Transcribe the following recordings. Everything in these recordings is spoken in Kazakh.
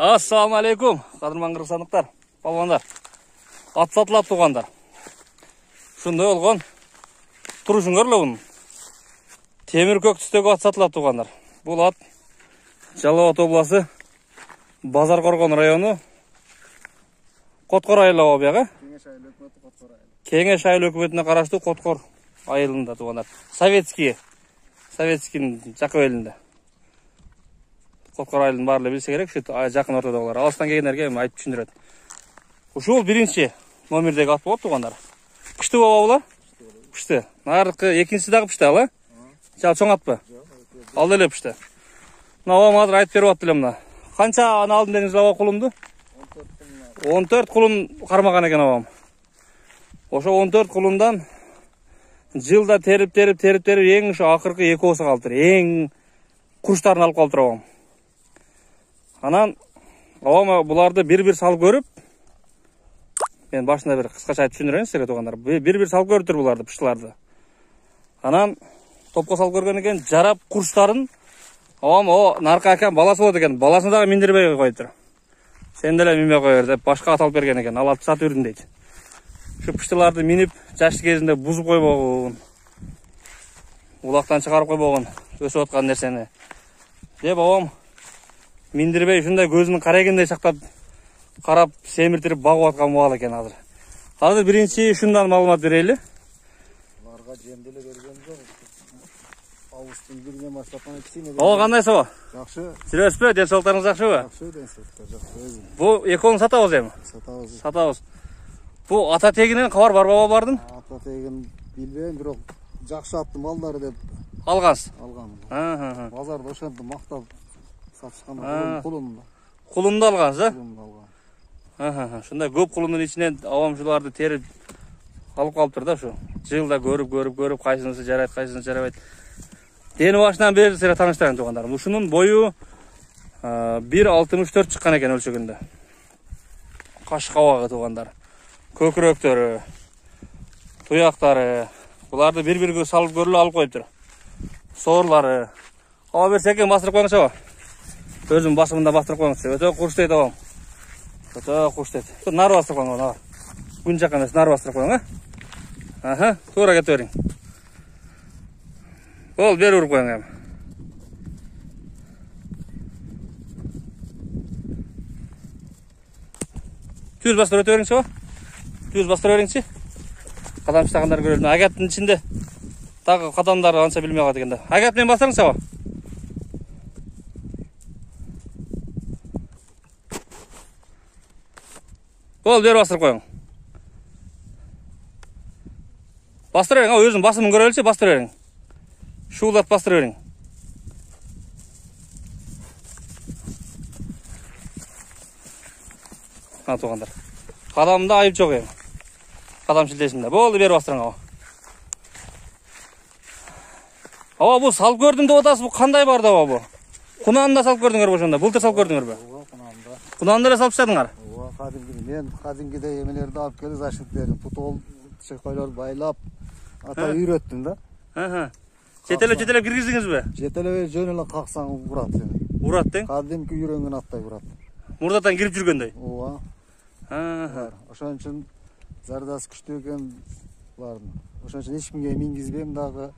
Assalamu alaikum, qadırman qırğızстандықтар, балбандар. Ат сатылат туғандар. Шундай болған. Тұрышыңдар бұның. Темір көк түстегі ат сатылат туғандар. Бұл ат Жалал-Абад облысы, Базарқорған районы, Қотқор айылы бияғы. Кеңеш айыл өкіметіне қарашты Қотқор айылында туғандар. Советский жақы елінде. Қотқор айылын барлы білсе керек, жақын ортада олар. Алыстан келгендерге айтып түсіндіреді. Ушул биринчи номердегі ат болып туғандар. Күшті баба олар? Күшті. Нарқы екіншісі дағы пішті ала? Жал чоң ат па? Алды еле пішті. Мына азыр айтып беріп аттылы мына. Қанша ана алдын деңіз баба құлымды? 14 құлым қармаған екен абам. Ошо 14 құлымдан жылда теріп ең ақырқы екі осы қалдыр. Ең құрыштарын алып қалдыр абам. Анан абам бұларды бір салып көріп, мен башында бір қысқаша айтып түсіндірейін сіздерге туғандар. Бір салып көріп тұр бұларды, пыштыларды. Анан топқа салып көрген екен, жарап құрыштарын абам нарқа әкем баласы болады екен. Баласына дағы міндірбей қойды. Сен деле минбей қойыр деп башқа ат алып берген екен. Ал ат сатып үрін дейді. Шу пыштыларды миніп, жашты кезінде бұзып қойбауын. Улақтан шығарып қойбауын. Өсіп отқан нәрсені. Деп абам миндірбей шындай көзінің қарайгендей сақтап қарап семіртіріп бағып атқан болал екен азыр. Азыр бірінші шундан малымат берейлі. Оларға жемделе берген жоқ. Ауыстың бірінен бастапан кішіне. Ол қандай сау? Жақсы. Жүресіз бе? Денсаулықтарыңыз жақсы бе? Жақсы денсаулықтар жақсы. Бұл екеуін сатауыз емі? Сатауыз. Сатауыз. Бұл ата тегінен қабар бар баба бардың? Ата тегін білбеймін, бірақ жақсы атты малдары деп алғансыз? Алғаным. Базарда ошенді мақтап сатышқан құлымда. Құлымда алғансыз, Құлымда алған. Шында көп құлымның ішінен авамшыларды теріп алып қалып тұр да шу. Жылда көріп, қайсынысы жарайды, қайсынысы жарабайды. Дені башынан бері сірі таныштырған туғандарым. Ушының бойы 1.64 шыққан екен өлшегінде. Қаш қауағы туғандар. Көкіректері, тұяқтары, бұларды бір-бірге салып көрілі алып қойып тұр. Сорлары. Ава берсе екен бастырып қойыңыз ава. Өзім басымында бастырып қойыңыз. Өте құрыш дейді авам. Өте құрыш дейді. Нар бастырып қойыңыз ава. Күн жаққан өсі нар бастырып қойыңыз. Тура кет өрің. Ол бер ұрып қойың әм. Түз бастыр өте өріңші ава. Түз бастыр өріңші. Қадам шытағандар көрелін. Агаттың ішінде тағы қадамдары анша білмей қалады екенде. Агатмен бастырыңыз ава. Ол бер бастырып қойың. Бастыр өрің, өзің басымын көре өлші, бастыр өрің. Шуылдат бастыр өрің. Туғандар. Қадамында айып жоқ ең. Қадам шілтесінде. Болды бер бастырың ава. Ава бұл салып көрдім де отасы, бұл қандай барды ава бұл? Құнанында салып көрдіңдер бо шонда? Былтыр салып көрдіңдер бе? Құнанында да салып шығадыңдар? Мен қадимгіде емелерді алып келіп ашып бердім. Путол шыққайларды байлап, ата үйреттім да. Жетелеп кіргіздіңіз бе? Жетелеп жөнелі қақсаң ұрат. Ұрат дең? Қадимгі үйренген аттай ұрат. Мұрдаттан кіріп жүргендей? Оға. Ошон үшін зардасы күшті екен бардың. Ошон үшін ешкімге мингізбейм дағы.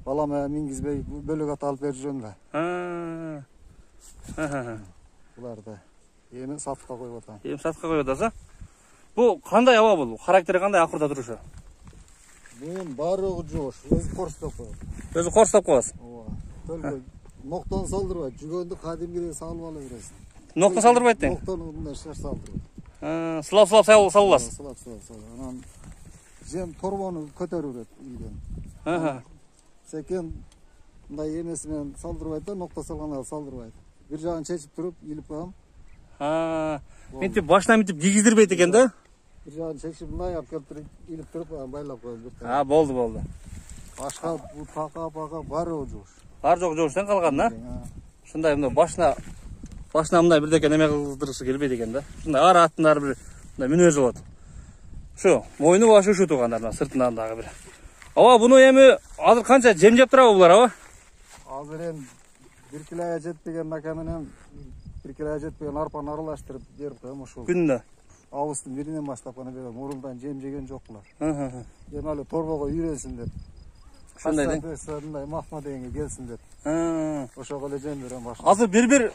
Балама мингізбей бөлік ат алып беріп жүрген да. Бұларды. Ені сатқа қойып отам. Ені сатқа қойып отаса? Бұл қандай ава бұл? Характері қандай ақырда тұрушы? Мен барлығы жош. Өзі қорыстап қойып. Өзі қорыстап қойасың? Ова. Ноқтан салдырбайды. Жүгенді қадимгіден салып ала бересің. Ноқтан салдырбайды дең? Ноқтан ұлында шаш салдырбайды. Сылап салыласыз? Сылап. Анан жем торбоны көтеріп ұрет үйден. Секен мындай емесімен салдырбайды да, ноқта салғанға салдырбайды. Bir жағын шешіп тұрып, еліп қойам. Ментіп башына ментіп дегіздірбейді екен да? Bir жағын шешіп мындай ап келіп тұрып, еліп тұрып, байлап қойам. Болды. Башқа бұл тақа бары о жош. Бар жоқ жоштан қалған, на? Шындай башына мындай бірдеке неме қылдырғысы келбейді екен да? Шындай ар аттындар бір мінезі болады. Шу, мойны башы шу туғандар, сыртынан дағы бір. Ава, бұны емі азыр қанша жем жеп тұра бұлар, ава? Азыр ен 1 килоға жетпеген накаменен Bir kere jetpegen arpаны aralashtirib berip koyam ошол. Күндө. Августтун 1-инен баштап гана берем. Мурундан жем жеген жокулар. Ага. Эле торбого үйрөнсүн деп. Ошондой дең. Мындай махма дегенге келсин деп. Ошого эле жем берем башка. Азыр бир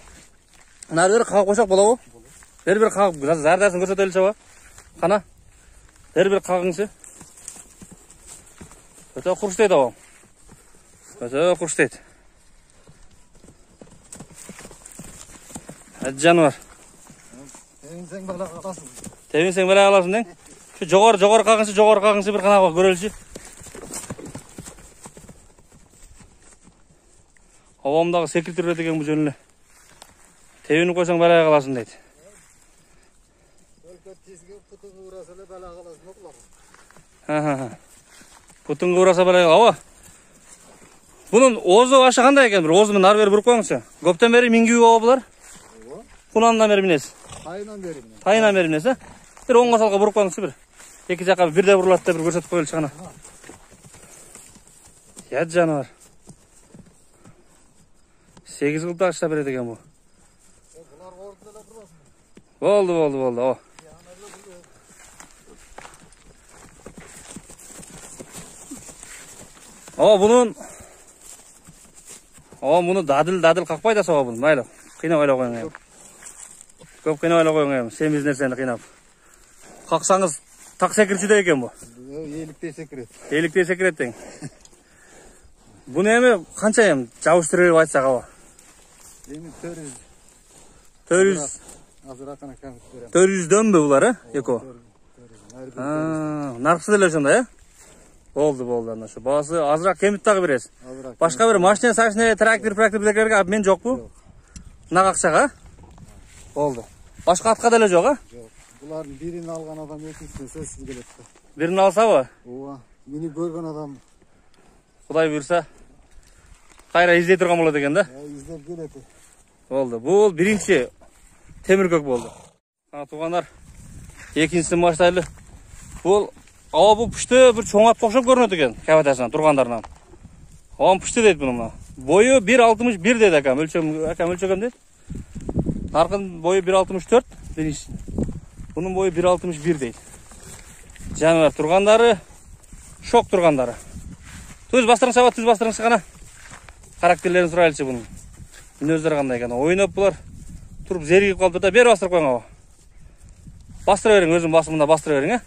нары кагып койсок болобу? Бир кагып зардасын көрсөтөлүчү ба? Кана. Бир кагыңчы. Өтө курстайт абам. Өтө курстайт. Жануар. Тегинсең бала каласың. Тебинсең бала каласың дең. Şu жогору кагыңчы bir кана көрөлчү. Авамдагы секретарь деген бу жөн эле. Тебинип койсоң бала каласың дейт. Өлкөт тизге путуңу ураса эле бала каласың окулар. Путуңу ураса бала калабы? Bunun ozu aşı kандай eкен? Bir ozu nari beri burup koyыңызчы. Көптөн бери мингүү боло булар. Кунандан бери минесиз. Тайынан бери минесиз. Тайынан бери минесиз, Bir оңго салга буруп коюңузчу bir. Эки жакка бирде бурулат деп bir көрсөтүп коелучу гана. Я жаныбар. 8 кылда ашта берет экен бу. Булар ордун эле турасың. Болду. О. Bunu dadıl kakpay da soğa bunu. Maylı. Kıyna öyle koyun ya. Köp kıyna öyle koyun ya. Semiz nerseni kıynap. Kaksanız tak sekirçi de eken bu. Elikte sekret. Elikte sekret deyin. Bunu emi kança yem? Çavuşturur aytsak hava. Emi 400. 400. Azır akana kamit berem. 400 dön be bular ha? Eko. Narkısız ele şunda ya? Oldu ana şu. Bazı azırak kemit tağı beresiz. Başka bir maşine saçne traktör bilekerge abi men yok bu. Nak akçaga? Oldu. Başka atka da ele yok ha? Yok. Buların birini algan adam ekincisiне sessiz gelet. Birini alsa mı? Ova. Meni görgen adam. Kuday buyursa. Kayra izley turgan bolot eken da. İzlep gelet. Oldu. Bu birinci Temirkök boldu. Ha tuğanlar. Ekincisi başlaylı. Bu püştü bir çoğun atқа okşап көрінеді екен кабатасынан тұрғандарынан. Оған пüştü дейді бұны. Бойы 1.61 дейді әкем. Өлшегем дейді. Нарқын бойы 1.64. Бұның бойы 1.61 дейді. Жануар тұрғандары, шок тұрғандары. Төз бастырыңыз сабат, төз бастырыңыз қана. Характерлерін сұрайлышы бұның. Мінөздері қандай екен. Ойнап бұлар. Тұрып зерігіп қалды да бері бастырып қойың ава. Бастыра берің, өзім басымында бастыра берің,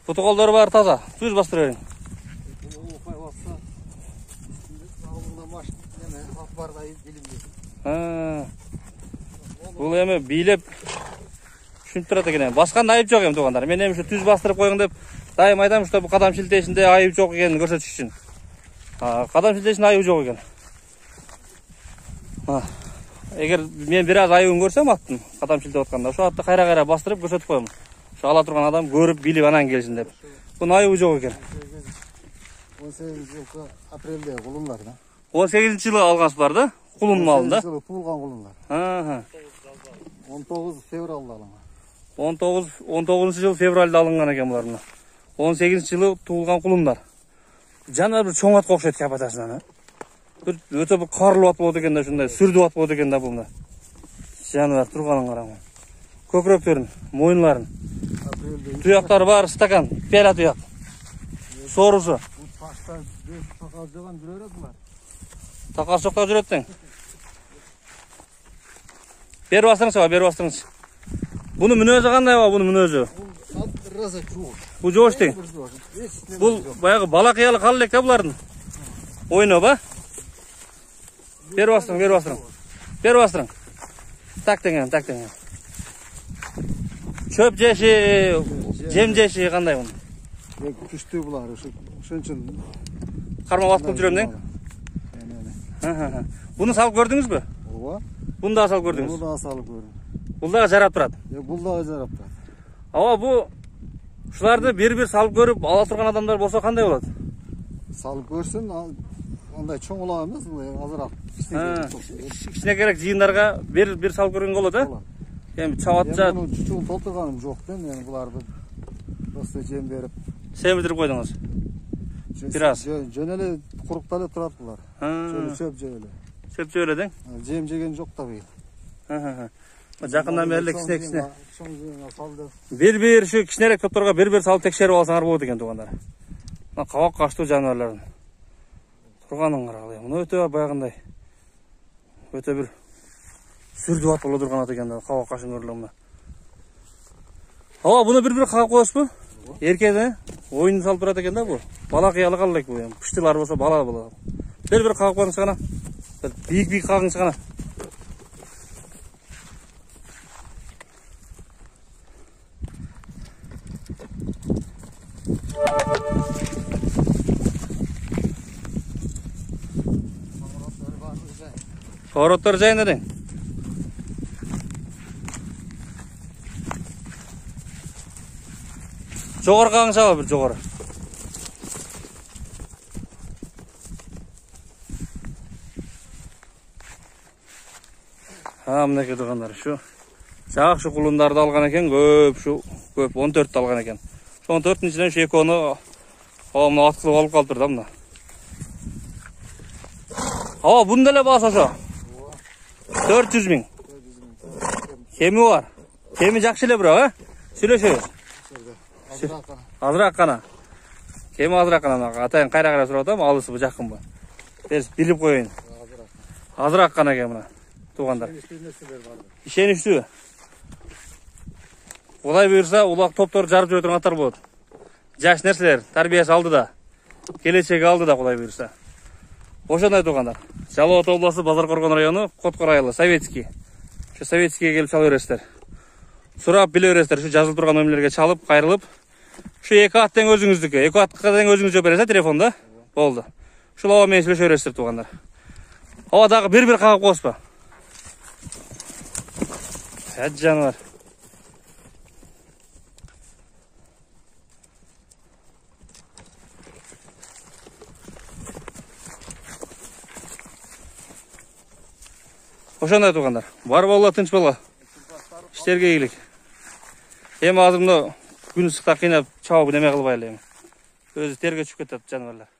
Protokolları var taza. Düz bastır verin. Bu emi biylep düşünüp turат eкен. Басканда айып жок эми туугандар. Мен эми şu түз бастырып коюң деп дайым айтам, что bu кадам шилтешинде айып жок экенин көрсөтүш үчүн. Кадам шилтешинде айып жок экен. Эгер мен бир аз айыбын көрсөм аттын, кадам шилтеп атканда, ошо атты кайра бастырып көрсөтүп коем. Ала тұрған адам көріп биліп анан келсін деп. Бұның айыбы жоқ екен. 18 жылғы апрелде құлынлар да. 18 жылы алғансы бар да? Құлын малында. 18 жылы туылған құлынлар. 19 февралда алынған. 19 жыл февральда алынған екен бұларына. 18 жылы туылған құлындар. Жанар бір чоң атқа оқшайды капатасынан. Өте бір қарлы ат болды екен да, шындай сүрді ат болды екен да бұнда. Жанар тұрғанын қарамын. Көкіректерін, мойынларын. Tuyakları var, stakan, piyala tuyak. Sorusu. Takar sokak cüretten. Beri bastırınız var, beri bastırınız. Bunu münözü kanday var, bunu münözü. Bu joş değil. Bu bayağı bala kıyalı kalılek de buların. Oyunu ba. Beri bastırın, beri bastırın. Beri bastırın. Tak dengen. Çöp jeşi, jем jeşi kanday bunu? Күчтүү булар, ошон үчүн кармап аткып жүрөм дең. Буну салып көрдүңүз бü? Ооба. Буну да салып көрдүңүз? Буну да салып көрдүм. Бул дагы жарап турат. Бул дагы жарап турат. Ава бу ушуларды бир салып көрүп ала турган адамдар болсо кандай болот? Салып көрсүн, андай чоң улам эмес, азыраак. Кичине керек жыйындарга бир салып көргөнгө болот, а? Эми чабатча чучуун толтурганым жок да, мен буларды просто жем берип семирдирип койдуңуз. Бир аз. Жөн эле курукталып турат булар. Чөп жеп эле. Чөп жеп эле дең? Жем жеген жок да быйыл. Жақындан берле кичине. Шоң салды. Bir şu кичинерээк топторго bir салып текшерип алсаңар болот экен туугандар. Мына кабак качтуу жаныбарлардын турганын карагыла. Мына өтө баягындай. Өтө бир сүрдүп атып турган экен да кабак кашын көрүлөм. Ооба, буну bir кагып коесузбу? Эркеде ойын салып турат экен да бу. Бала кыялы калдык бу. Пыштылар болсо бала болот. Bir кагып коюңуз гана. Бийик кагыңыз гана. Orottар жайында дең. Жогору кагың чаба бир жогору. Мынакей тургандар, şu жакшы кулундарды алган экен, көп 14 алган экен. 14-тин ичинен şu экөөнү мына аткылып алып калыптыр да мына. Bunun деле баасы ошо. 400 000. Kemi var. Kemi жакшы эле бирок, Сүйлөшөбүз. Азыраак гана. Kemi азыраак гана. Атайын кайра карап сурап атам, алысыбы жакынбы. Тез билип коеюн. Азыраак гана экен мына. Туугандар. Ишеничтүү. Кудай буйрса, улак топтор жарып жүрө турган аттар болот. Жаш нерселер, тарбиясы алды да. Келечеги алды да Кудай буйрса. Ошондой туугандар. Жалал Ата областы Базар Коргон району, Коткор айылы, Советский. Şu Советскийге келип чала бересиздер. Сурап биле бересиздер, şu жазылып турган номерлерге чалып, кайрылып. Şu 2 ат тең өзүңүздүкү. 2 атка тең өзүңүз жооп бересиз телефонда. Болду. Ушул менен сүйлөшө бересиздер туугандар. Дагы bir кагып коесузбу? Жаныбар. Ошондой туугандар. Бар боло, тынч боло. Иштерге ийгилик. Эми азыр мына күн ысыкта кыйнап чабып неме кылбайлы эми. Өзү терге түшүп кетет жаныбарлар.